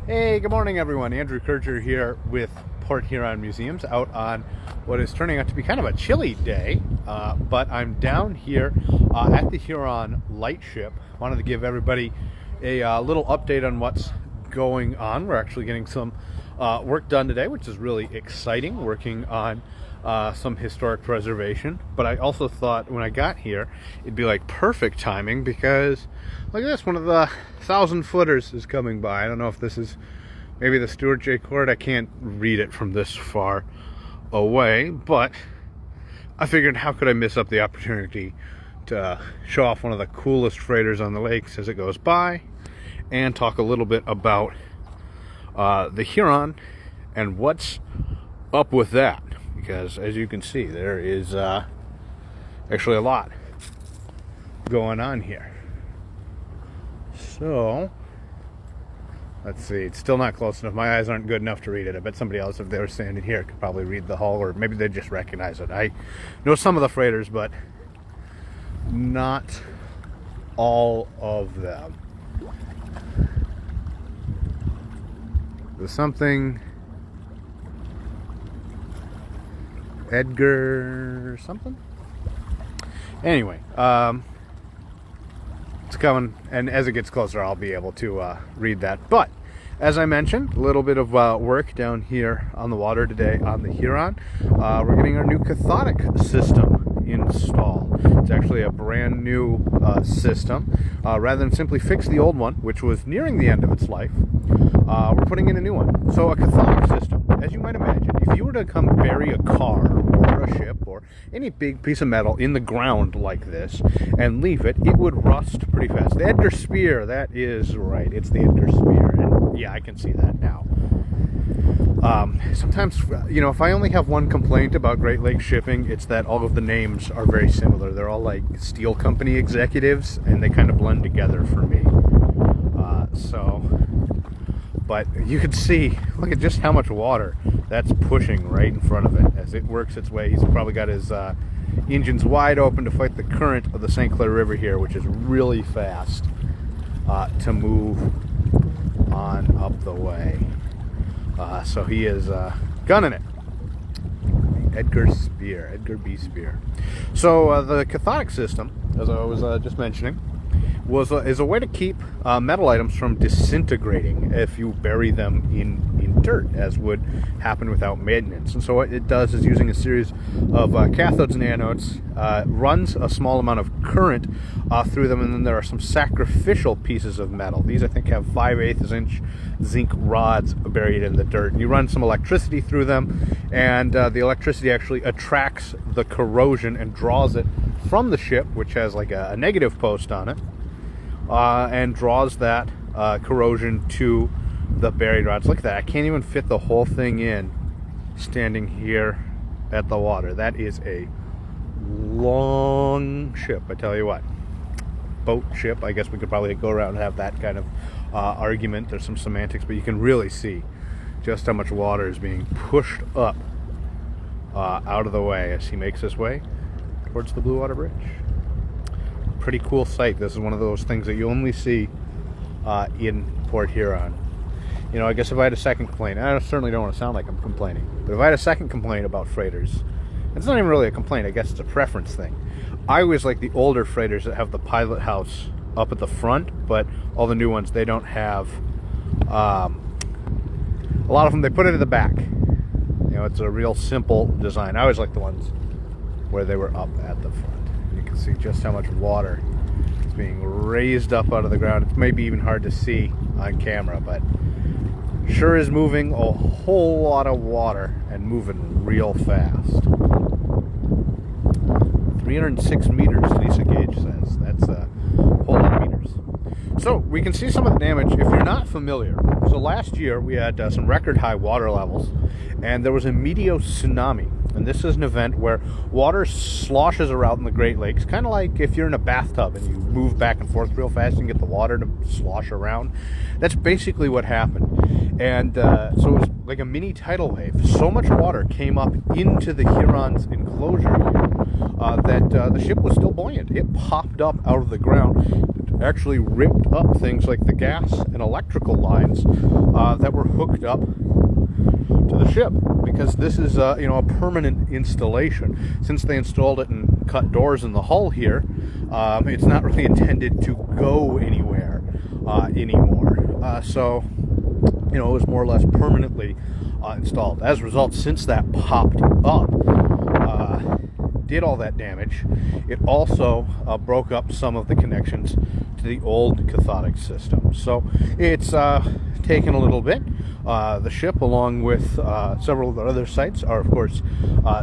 Hey, good morning everyone. Andrew Kurger here with Port Huron Museums out on what is turning out to be kind of a chilly day, but I'm down here at the Huron Lightship. Wanted to give everybody a little update on what's going on. We're actually getting some work done today, which is really exciting, working on some historic preservation. But I also thought when I got here it'd be like perfect timing because look at this, one of the 1,000-footers is coming by. I don't know if this is maybe the Stuart J. Court. I can't read it from this far away, but I figured how could I miss up the opportunity to show off one of the coolest freighters on the lakes as it goes by and talk a little bit about the Huron and what's up with that, because as you can see there is actually a lot going on here. So let's see, it's still not close enough. My eyes aren't good enough to read it. I bet somebody else, if they were standing here, could probably read the hull, or maybe they'd just recognize it. I know some of the freighters, but not all of them. There's something Edgar something. Anyway, it's coming, and as it gets closer I'll be able to read that. But as I mentioned, a little bit of work down here on the water today on the Huron. We're getting our new cathodic system installed. It's actually a brand new system. Rather than simply fix the old one, which was nearing the end of its life, we're putting in a new one. So a cathodic system, as you might imagine, if you were to come bury a car or a ship or any big piece of metal in the ground like this and leave it, it would rust pretty fast. The Edgar Spear, that is right, it's the Edgar Spear, and yeah, I can see that now. Sometimes, you know, if I only have one complaint about Great Lakes shipping, it's that all of the names are very similar. They're all like steel company executives, and they kind of blend together for me. But you can see, look at just how much water that's pushing right in front of it as it works its way. He's probably got his engines wide open to fight the current of the St. Clair River here, which is really fast to move on up the way. So he is gunning it. Edgar Spear, Edgar B. Spear. So the cathodic system, as I was just mentioning, is a way to keep metal items from disintegrating if you bury them in dirt, as would happen without maintenance. And so what it does is, using a series of cathodes and anodes, runs a small amount of current through them, and then there are some sacrificial pieces of metal. These, I think, have 5/8 inch zinc rods buried in the dirt. And you run some electricity through them, and the electricity actually attracts the corrosion and draws it from the ship, which has like a negative post on it, and draws that corrosion to the buried rods. Look at that. I can't even fit the whole thing in standing here at the water. That is a long ship, I tell you what. Boat ship, I guess we could probably go around and have that kind of argument. There's some semantics, but you can really see just how much water is being pushed up out of the way as he makes his way towards the Blue Water Bridge. Pretty cool sight. This is one of those things that you only see in Port Huron. You know, I guess if I had a second complaint, and I certainly don't want to sound like I'm complaining, but if I had a second complaint about freighters, it's not even really a complaint, I guess it's a preference thing. I always like the older freighters that have the pilot house up at the front, but all the new ones, they don't have, a lot of them, they put it at the back. You know, it's a real simple design. I always like the ones where they were up at the front. You can see just how much water is being raised up out of the ground. It's maybe even hard to see on camera, but sure is moving a whole lot of water and moving real fast. 306 meters, Lisa Gage says. That's a whole lot of meters. So we can see some of the damage if you're not familiar. So last year we had some record high water levels, and there was a meteor tsunami. And this is an event where water sloshes around in the Great Lakes, kind of like if you're in a bathtub and you move back and forth real fast and get the water to slosh around. That's basically what happened. And so it was like a mini tidal wave. So much water came up into the Huron's enclosure here that the ship was still buoyant. It popped up out of the ground actually ripped up things like the gas and electrical lines that were hooked up to the ship, because this is a permanent installation. Since they installed it and cut doors in the hull here, it's not really intended to go anywhere anymore. So it was more or less permanently installed. As a result, since that popped up, did all that damage, it also broke up some of the connections to the old cathodic system. So it's taken a little bit. The ship, along with several of the other sites, are of course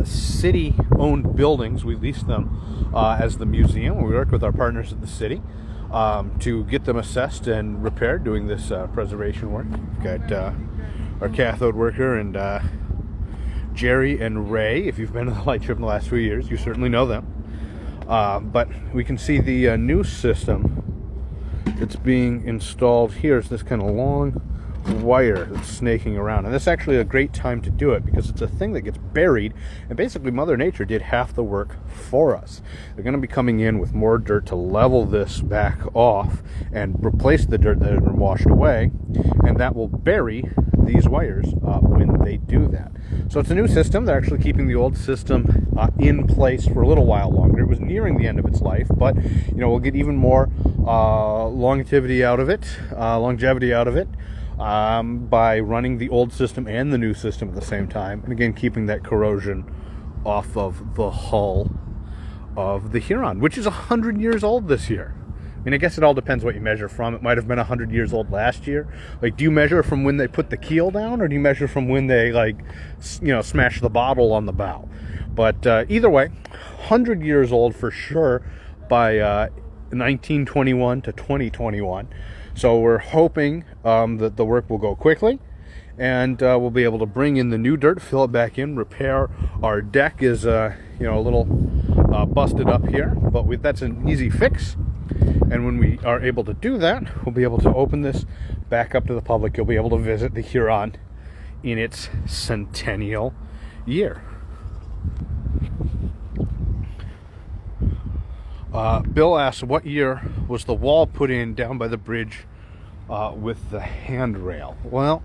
city-owned buildings. We lease them as the museum. We work with our partners at the city to get them assessed and repaired, doing this preservation work. We've got our cathode worker and Jerry and Ray. If you've been to the Lightship in the last few years, you certainly know them. But we can see the new system that's being installed here. Is this kind of long wire that's snaking around, and that's actually a great time to do it because it's a thing that gets buried, and basically Mother Nature did half the work for us. They're going to be coming in with more dirt to level this back off and replace the dirt that had been washed away, and that will bury these wires when they do that. So it's a new system. They're actually keeping the old system in place for a little while longer. It was nearing the end of its life, but we'll get even more longevity out of it, by running the old system and the new system at the same time, and again keeping that corrosion off of the hull of the Huron, which is 100 years old this year. I mean, I guess it all depends what you measure from. It might have been 100 years old last year. Like, do you measure from when they put the keel down, or do you measure from when they smash the bottle on the bow? But either way, 100 years old for sure by 1921 to 2021. So we're hoping that the work will go quickly, and we'll be able to bring in the new dirt, fill it back in, repair. Our deck is a little busted up here, but that's an easy fix. And when we are able to do that, we'll be able to open this back up to the public. You'll be able to visit the Huron in its centennial year. Bill asks, what year was the wall put in down by the bridge with the handrail? Well,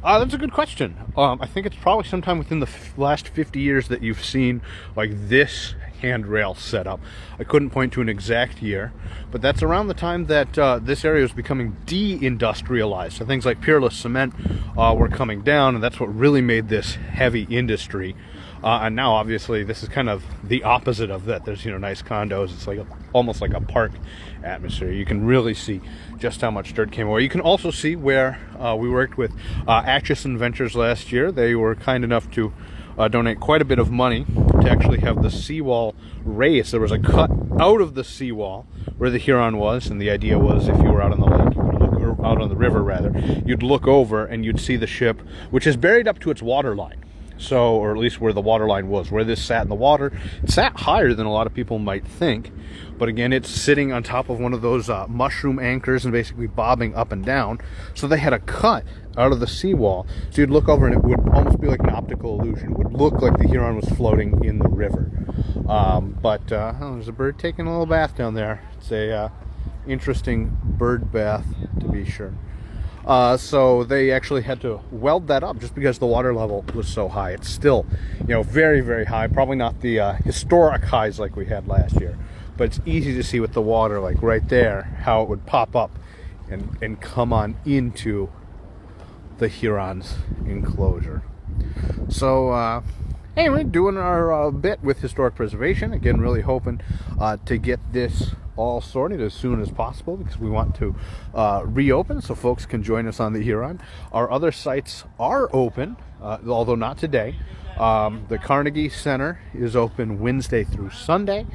that's a good question. I think it's probably sometime within the last 50 years that you've seen this handrail set up. I couldn't point to an exact year, but that's around the time that this area was becoming de-industrialized. So things like Peerless Cement were coming down, and that's what really made this heavy industry. And now, obviously, this is kind of the opposite of that. There's, nice condos. It's almost like a park atmosphere. You can really see just how much dirt came away. You can also see where we worked with Atchison Ventures last year. They were kind enough to donate quite a bit of money to actually have the seawall raised. There was a cut out of the seawall where the Huron was, and the idea was if you were out on the lake, or out on the river rather, you'd look over and you'd see the ship, which is buried up to its water line. So, or at least where the water line was, where this sat in the water. It sat higher than a lot of people might think, but again, it's sitting on top of one of those mushroom anchors and basically bobbing up and down. So they had a cut out of the seawall, so you'd look over and it would almost be like an optical illusion. It would look like the Huron was floating in the river. There's a bird taking a little bath down there. It's a interesting bird bath, to be sure. So they actually had to weld that up just because the water level was so high. It's still, very, very high. Probably not the historic highs like we had last year, but it's easy to see with the water, like right there, how it would pop up and come on into the Huron's enclosure. So, anyway, doing our bit with historic preservation. Again, really hoping to get this all sorted as soon as possible, because we want to reopen so folks can join us on the Huron. Our other sites are open, although not today. The Carnegie Center is open Wednesday through Sunday,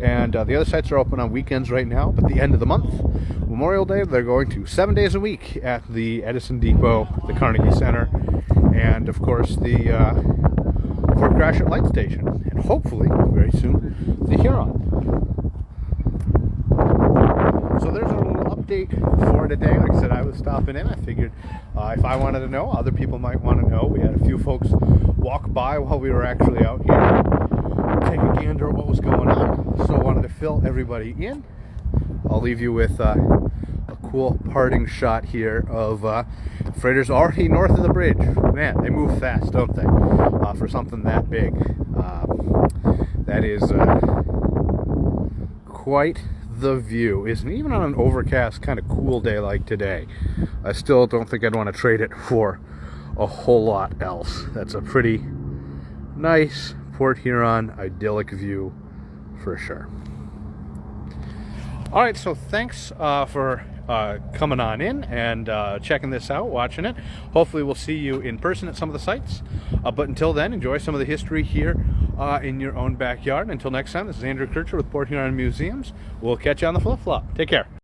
and the other sites are open on weekends right now. But the end of the month, Memorial Day, they're going to 7 days a week at the Edison Depot, the Carnegie Center, and of course the Fort Gratiot Light Station, and hopefully very soon the Huron. So there's a little update for today. Like I said, I was stopping in. I figured if I wanted to know, other people might want to know. We had a few folks walk by while we were actually out here, take a gander at what was going on. So I wanted to fill everybody in I'll leave you with a cool parting shot here of freighters already north of the bridge. Man, they move fast, don't they? For something that big. That is quite the view, isn't it? Even on an overcast, kind of cool day like today. I still don't think I'd want to trade it for a whole lot else. That's a pretty nice Port Huron idyllic view for sure. All right, so thanks for coming on in and checking this out, watching it. Hopefully we'll see you in person at some of the sites. But until then, enjoy some of the history here in your own backyard. Until next time, this is Andrew Kircher with Port Huron Museums. We'll catch you on the flip-flop. Take care.